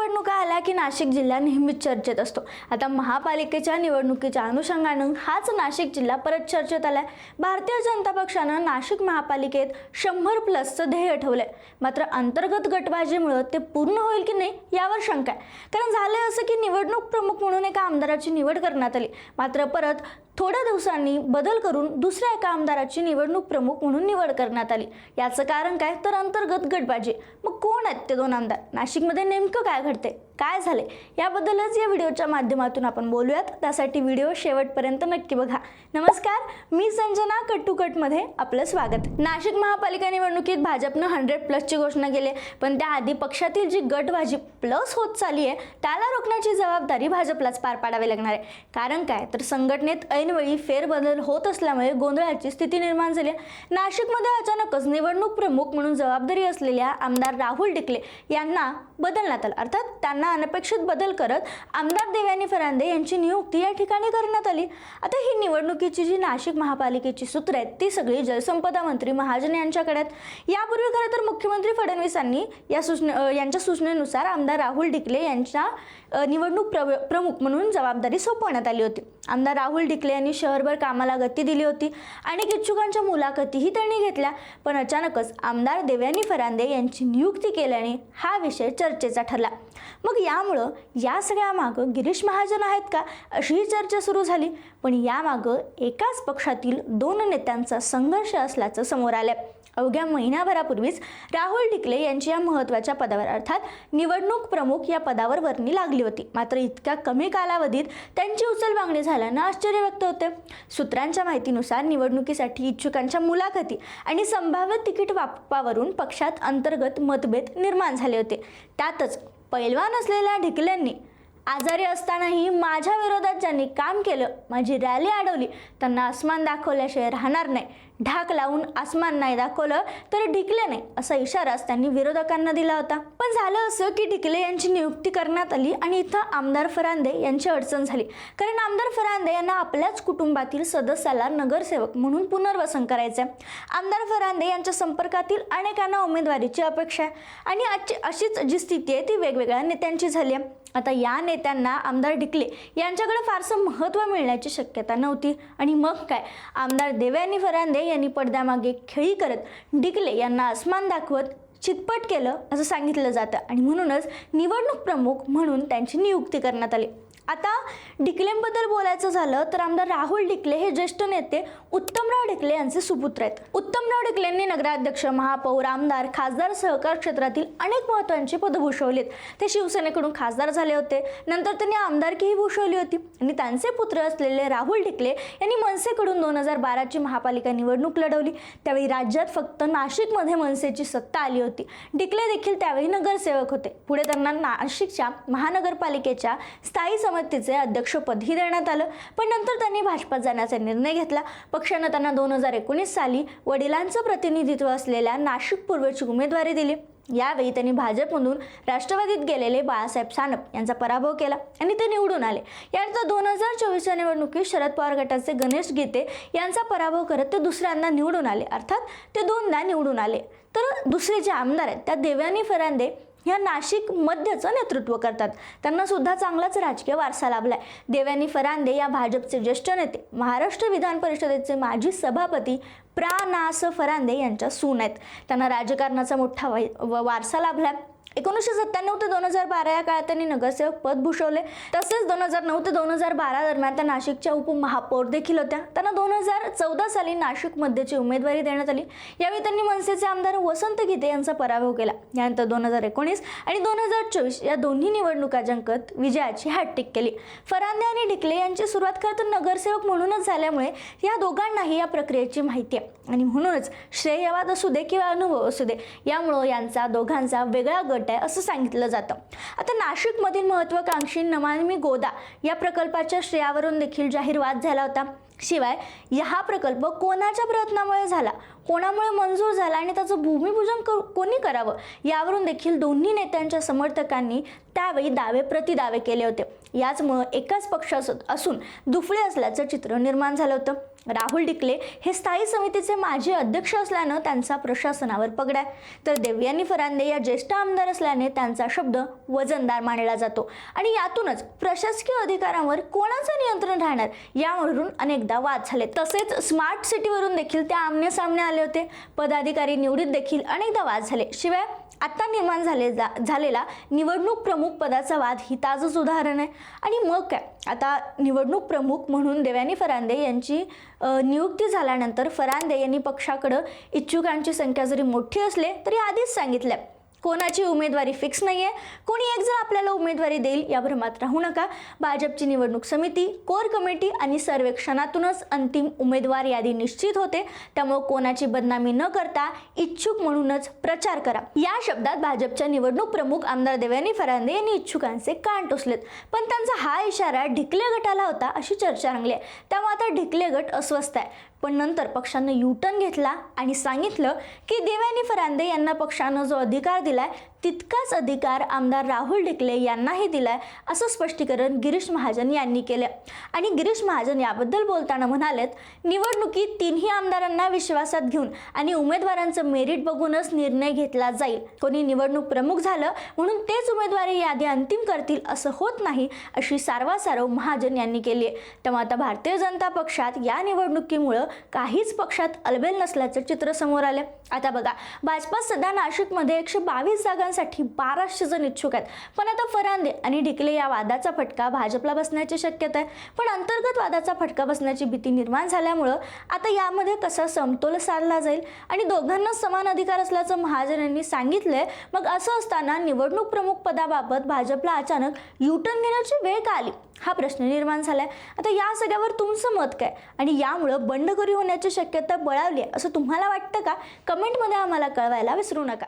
निवडणुका आल्या की नाशिक जिल्हा नेहमीच चर्चेत असतो। आता महापालिकेच्या निवडणुकीच्या अनुषंगाने हाच नाशिक जिल्हा परत चर्चेत आलाय। भारतीय जनता पक्षानं नाशिक महापालिकेत 100+ ध्येय ठेवलंय। मात्र अंतर्गत गटबाजीमुळे ते पूर्ण होईल की नाही यावर शंका आहे। कारण झालं असं की निवडणूक प्रमुख म्हणून एका आमदाराची निवड करण्यात आली, मात्र परत थोड्या दिवसांनी बदल करून दुसऱ्या एका आमदाराची निवडणूक प्रमुख म्हणून निवड करण्यात आली। याचं कारण काय तर अंतर्गत गटबाजी। मग कोण आहेत ते दोन आमदार? नाशिकमध्ये नेमकं काय घडते, काय झाले याबद्दलच या व्हिडिओच्या माध्यमातून आपण बोलूयात। त्यासाठी व्हिडिओ शेवटपर्यंत नक्की बघा। नमस्कार, मी संजना कट्टूकटमध्ये आपलं स्वागत। नाशिक महापालिका निवडणुकीत भाजपनं 100+ ची घोषणा केली, पण त्याआधी पक्षातील जी गटबाजी प्लस होत चालली आहे त्याला रोखण्याची जबाबदारी भाजपलाच पार पाडावी लागणार आहे। कारण काय तर संघटनेत ऐनवेळी फेरबदल होत असल्यामुळे गोंधळाची स्थिती निर्माण झाली। नाशिकमध्ये अचानकच निवडणूक प्रमुख म्हणून जबाबदारी असलेल्या आमदार राहुल डिकले यांना बदलण्यात आलं। अर्थात त्यांना अनपेक्षित बदल करत आमदार देवयानी फरांदे यांची नियुक्ती या ठिकाणी करण्यात आली। आता ही निवडणुकीची जी नाशिक महापालिकेची सूत्र आहेत ती सगळी जलसंपदा मंत्री महाजन यांच्याकडे आहेत। यापूर्वी खरं तर मुख्यमंत्री फडणवीसांनी यांच्या सूचनेनुसार आमदार राहुल डिकले यांच्या निवडणूक प्रमुख म्हणून जबाबदारी सोपवण्यात आली होती। आमदार राहुल डिकले यांनी शहरभर कामाला गती दिली होती आणि इच्छुकांच्या मुलाखतीही त्यांनी घेतल्या, पण अचानकच आमदार देवयानी फरांदे यांची नियुक्ती केल्याने हा विषय चर्चेचा ठरला। मग यामुळं या सगळ्या मागं गिरीश महाजन आहेत का अशी चर्चा सुरू झाली, पण यामागं एकाच पक्षातील 2 नेत्यांचा संघर्ष असल्याचं समोर आलं। अवघ्या महिनाभरापूर्वीच राहुल डिकले यांची या महत्त्वाच्या पदावर अर्थात निवडणूक प्रमुख या पदावर वर्णी लागली होती, मात्र इतक्या कमी कालावधीत त्यांची उचलबांगडी झाल्यानं आश्चर्य व्यक्त होते। सूत्रांच्या माहितीनुसार निवडणुकीसाठी इच्छुकांच्या मुलाखती आणि संभाव्य तिकीट वाटपावरून पक्षात अंतर्गत मतभेद निर्माण झाले होते। त्यातच पैलवान असलेल्या डिकलेंनी आजारी असतानाही माझ्या विरोधात ज्यांनी काम केलं, माझी रॅली अडवली, त्यांना आसमान दाखवल्याशिवाय राहणार नाही, ढाक लावून आसमान नाही दाखवलं तर डिकले नाही असा इशाराच त्यांनी विरोधकांना दिला होता। पण झालं असं की डिकले यांची नियुक्ती करण्यात आली आणि इथं आमदार फरांदे यांची अडचण झाली। कारण आमदार फरांदे यांना आपल्याच कुटुंबातील सदस्याला नगरसेवक म्हणून पुनर्वसन करायचं आहे। आमदार फरांदे यांच्या संपर्कातील अनेकांना उमेदवारीची अपेक्षा आहे आणि अशीच जी स्थिती आहे ती वेगवेगळ्या नेत्यांची झाली आहे। आता या नेत्यांना आमदार डिकले यांच्याकडे फारसं महत्त्व मिळण्याची शक्यता नव्हती आणि मग काय, आमदार देवयानी फरांदे यांनी पडद्यामागे खेळी करत डिकले यांना आसमान दाखवत चितपट केलं असं सांगितलं जातं आणि म्हणूनच निवडणूक प्रमुख म्हणून त्यांची नियुक्ती करण्यात आली। आता डिकलेंबद्दल बोलायचं झालं तर आमदार राहुल डिकले हे ज्येष्ठ नेते उत्तमराव डिकले यांचे सुपुत्र आहेत। उत्तमराव डिकलेंनी नगराध्यक्ष, महापौर, आमदार, खासदार, सहकार क्षेत्रातील अनेक महत्त्वाची पदं भूषवलीत। ते शिवसेनेकडून खासदार झाले होते, नंतर त्यांनी आमदारकीही भूषवली होती आणि त्यांचे पुत्र असलेले राहुल डिकले यांनी मनसेकडून 2012ची महापालिका निवडणूक लढवली। त्यावेळी राज्यात फक्त नाशिकमध्ये मनसेची सत्ता आली होती। डिकले देखील त्यावेळी नगरसेवक होते। पुढे त्यांना नाशिकच्या महानगरपालिकेच्या स्थायी समितीचे अध्यक्षपदही देण्यात आलं, पण नंतर त्यांनी भाजपात जाण्याचा निर्णय घेतला। पक्षानं त्यांना 2019 साली वडिलांचं प्रतिनिधित्व असलेल्या नाशिक पूर्वची उमेदवारी दिली। यावेळी त्यांनी भाजपमधून राष्ट्रवादीत गेलेले बाळासाहेब सानप यांचा पराभव केला आणि ते निवडून आले। यानंतर 2024च्या निवडणुकीत शरद पवार गटाचे गणेश गीते यांचा पराभव करत ते दुसऱ्यांदा निवडून आले, अर्थात ते 2दा निवडून आले। तर दुसरे जे आमदार आहेत त्या देवयानी फरांदे या नाशिक मध्यचं नेतृत्व करतात, त्यांना सुद्धा चांगलाच राजकीय वारसा लाभलाय। देवयानी फरांदे या भाजपचे ज्येष्ठ नेते, महाराष्ट्र विधान परिषदेचे माजी सभापती प्रा. स. फरांदे यांच्या सून आहेत। त्यांना राजकारणाचा मोठा वारसा लाभलाय। 1997 ते 2012 या काळात त्यांनी नगरसेवक पद भूषवले। तसेच 2009 ते 2012 दरम्यान त्या नाशिकच्या उपमहापौर देखील होत्या। त्यांना 2014 साली नाशिकमध्येची उमेदवारी देण्यात आली। यावेळी त्यांनी मनसेचे आमदार वसंत गीते यांचा पराभव केला। यानंतर 2019 आणि 2024 या दोन्ही निवडणुका जिंकत विजयाची हॅटट्रिक केली। फरांदे आणि डिकले यांची सुरुवात खरं तर नगरसेवक म्हणूनच झाल्यामुळे या दोघांनाही या प्रक्रियेची माहिती आहे आणि म्हणूनच श्रेयवाद असू दे किंवा अनुभव असू दे, यामुळे यांचा दोघांचा वेगळा गट आहे असं सांगितलं जातं। आता नाशिकमधील महत्त्वाकांक्षी नमामि गोदा या प्रकल्पाच्या श्रेयावरून देखील जाहीर वाद झाला होता। शिवाय हा प्रकल्प कोणाच्या प्रयत्नामुळे झाला, कोणामुळे मंजूर झाला आणि त्याचं भूमिपूजन कोणी करावं यावरून देखील दोन्ही नेत्यांच्या समर्थकांनी त्यावेळी दावे प्रतिदावे केले होते. याचमुळे एकाच पक्षात असून दुफळे असल्याचं चित्र निर्माण झालं होतं. राहुल ढिकले हे स्थायी समितीचे माजी अध्यक्ष असल्यानं त्यांचा प्रशासनावर पगडा आहे, तर देवयानी फरांदे या ज्येष्ठ आमदार असल्याने त्यांचा शब्द वजनदार मानला जातो आणि यातूनच प्रशासकीय अधिकारांवर कोणाचं नियंत्रण राहणार यावरून अनेकदा वाद झाले. तसेच स्मार्ट सिटीवरून देखील ते आमने सामने आले होते. पदाधिकारी निवडीत देखील अनेकदा वाद झाले. शिवाय आता निर्माण झालेला निवडणूक प्रमुख पदाचा वाद ही ताजंच उदाहरण आहे. आणि मग काय, आता निवडणूक प्रमुख म्हणून देवयानी फरांदे यांची नियुक्ती झाल्यानंतर फरांदे यांनी पक्षाकडे इच्छुकांची संख्या जरी मोठी असले तरी आधीच सांगितलं कोणाची उमेदवारी फिक्स नाहीये, कोणी एक जण आपल्याला उमेदवारी देईल या भ्रमात राहू नका. भाजपची निवडणूक समिती, कोर कमिटी आणि सर्वेक्षणातूनच अंतिम उमेदवार यादी निश्चित होते. त्यामुळे कोणाची बदनामी न करता इच्छुक म्हणूनच प्रचार करा. या शब्दात भाजपच्या निवडणूक प्रमुख आमदार देवयानी फरांदे यांनी इच्छुकांचे कान टोचलेत. पण त्यांचा हा इशारा ढिकले गटाला होता अशी चर्चा रंगली आहे. त्यामुळे आता ढिकले गट अस्वस्थ आहे. पण नंतर पक्षानं युटर्न घेतला आणि सांगितलं की देवयानी फरांदे यांना पक्षानं जो अधिकार दिलाय तितकाच अधिकार आमदार राहुल ढिकले यांनाही दिलाय, असं स्पष्टीकरण गिरीश महाजन यांनी केलं. आणि गिरीश महाजन याबद्दल बोलताना म्हणालेत, निवडणुकीत तिन्ही आमदारांना विश्वासात घेऊन आणि उमेदवारांचं मेरिट बघूनच निर्णय घेतला जाईल. कोणी निवडणूक प्रमुख झालं म्हणून तेच उमेदवारी यादी अंतिम करतील असं होत नाही, अशी सारवासारव महाजन यांनी केली आहे. त्यामुळे आता भारतीय जनता पक्षात या निवडणुकीमुळं काहीच पक्षात अलबेल नसल्याचं चित्र समोर आलं. आता बघा, भाजपा सध्या नाशिकमध्ये 122 जागांसाठी 1200 जण इच्छुक आहेत. पण आता फरांदे आणि ढिकले या वादाचा फटका भाजपला बसण्याची शक्यता आहे. पण अंतर्गत वादाचा फटका बसण्याची भीती निर्माण झाल्यामुळं आता यामध्ये कसा समतोल साधला जाईल आणि दोघांना समान अधिकार असल्याचं महाजन यांनी सांगितलंय. मग असं असताना निवडणूक प्रमुख पदाबाबत भाजपला अचानक युटर्न घेण्याची वेळ का आली हा प्रश्न निर्माण झालाय. आता या सगळ्यावर तुमचं मत काय आणि यामुळं बंडखोरी होण्याची शक्यता बळावली असं तुम्हाला वाटतं का? कमेंटमध्ये आम्हाला कळवायला विसरू नका.